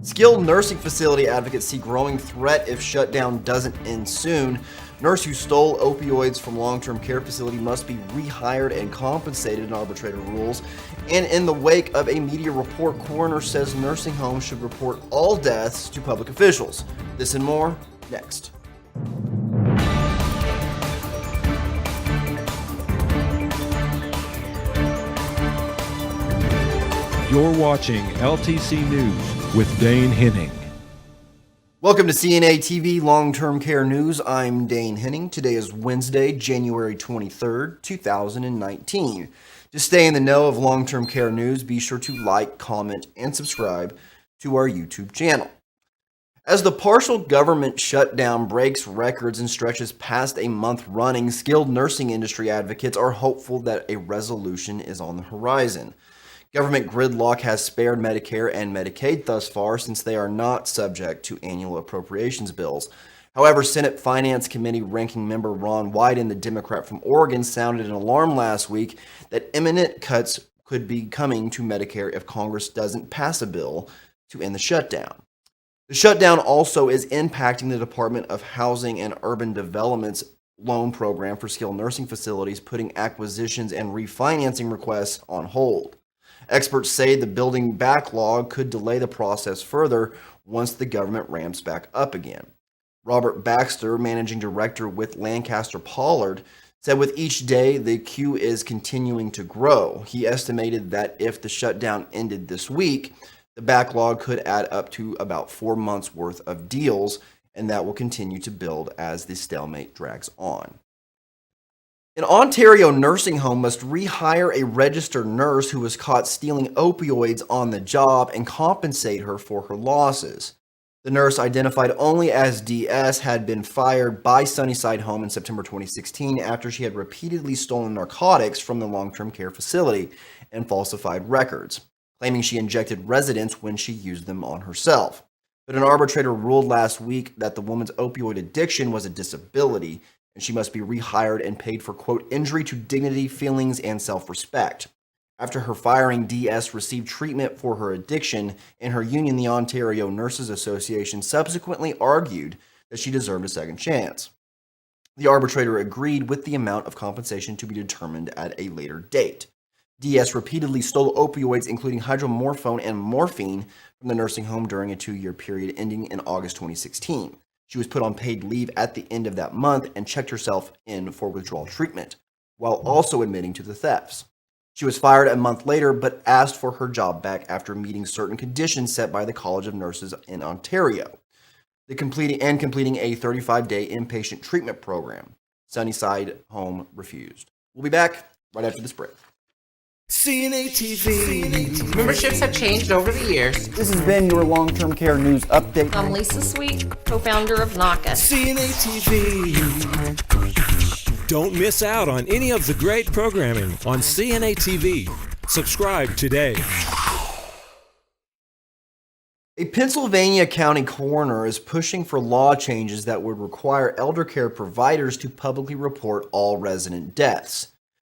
Skilled nursing facility advocates see growing threat if shutdown doesn't end soon. Nurse who stole opioids from long-term care facility must be rehired and compensated in arbitrator rules. And in the wake of a media report, coroner says nursing homes should report all deaths to public officials. This and more next. You're watching LTC News with Dane Henning. Welcome to CNA-TV Long-Term Care News. I'm Dane Henning. Today is Wednesday, January 23rd, 2019. To stay in the know of long-term care news, be sure to like, comment, and subscribe to our YouTube channel. As the partial government shutdown breaks records and stretches past a month running, skilled nursing industry advocates are hopeful that a resolution is on the horizon. Government gridlock has spared Medicare and Medicaid thus far since they are not subject to annual appropriations bills. However, Senate Finance Committee ranking member Ron Wyden, the Democrat from Oregon, sounded an alarm last week that imminent cuts could be coming to Medicare if Congress doesn't pass a bill to end the shutdown. The shutdown also is impacting the Department of Housing and Urban Development's loan program for skilled nursing facilities, putting acquisitions and refinancing requests on hold. Experts say the building backlog could delay the process further once the government ramps back up again. Robert Baxter, managing director with Lancaster Pollard, said with each day the queue is continuing to grow. He estimated that if the shutdown ended this week, the backlog could add up to about 4 months worth of deals, and that will continue to build as the stalemate drags on. An Ontario nursing home must rehire a registered nurse who was caught stealing opioids on the job and compensate her for her losses. The nurse, identified only as DS, had been fired by Sunnyside Home in September 2016 after she had repeatedly stolen narcotics from the long-term care facility and falsified records, claiming she injected residents when she used them on herself. But an arbitrator ruled last week that the woman's opioid addiction was a disability, and she must be rehired and paid for, quote, injury to dignity, feelings, and self-respect. After her firing, DS received treatment for her addiction, and her union, the Ontario Nurses Association, subsequently argued that she deserved a second chance. The arbitrator agreed with the amount of compensation to be determined at a later date. DS repeatedly stole opioids, including hydromorphone and morphine, from the nursing home during a 2-year period ending in August 2016. She was put on paid leave at the end of that month and checked herself in for withdrawal treatment, while also admitting to the thefts. She was fired a month later, but asked for her job back after meeting certain conditions set by the College of Nurses in Ontario, completing a 35-day inpatient treatment program. Sunnyside Home refused. We'll be back right after this break. CNA-TV. Memberships have changed over the years. This has been your long-term care news update. I'm Lisa Sweet, co-founder of NACA. CNA-TV. Don't miss out on any of the great programming on CNA-TV. Subscribe today. A Pennsylvania county coroner is pushing for law changes that would require elder care providers to publicly report all resident deaths.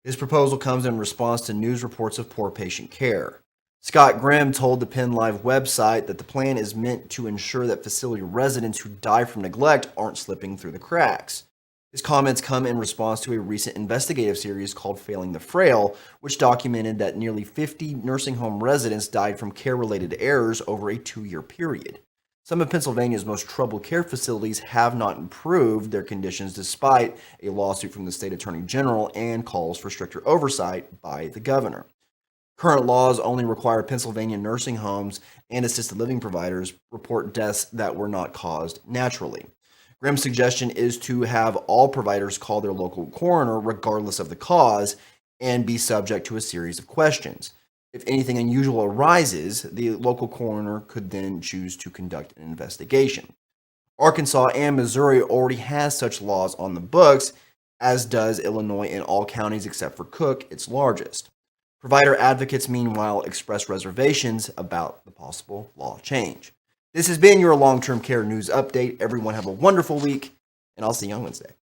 His proposal comes in response to news reports of poor patient care. Scott Grimm told the Penn Live website that the plan is meant to ensure that facility residents who die from neglect aren't slipping through the cracks. His comments come in response to a recent investigative series called Failing the Frail, which documented that nearly 50 nursing home residents died from care-related errors over a 2-year period. Some of Pennsylvania's most troubled care facilities have not improved their conditions despite a lawsuit from the state attorney general and calls for stricter oversight by the governor. Current laws only require Pennsylvania nursing homes and assisted living providers report deaths that were not caused naturally. Grimm's suggestion is to have all providers call their local coroner regardless of the cause and be subject to a series of questions. If anything unusual arises, the local coroner could then choose to conduct an investigation. Arkansas and Missouri already has such laws on the books, as does Illinois in all counties except for Cook, its largest. Provider advocates, meanwhile, express reservations about the possible law change. This has been your long-term care news update. Everyone have a wonderful week, and I'll see you on Wednesday.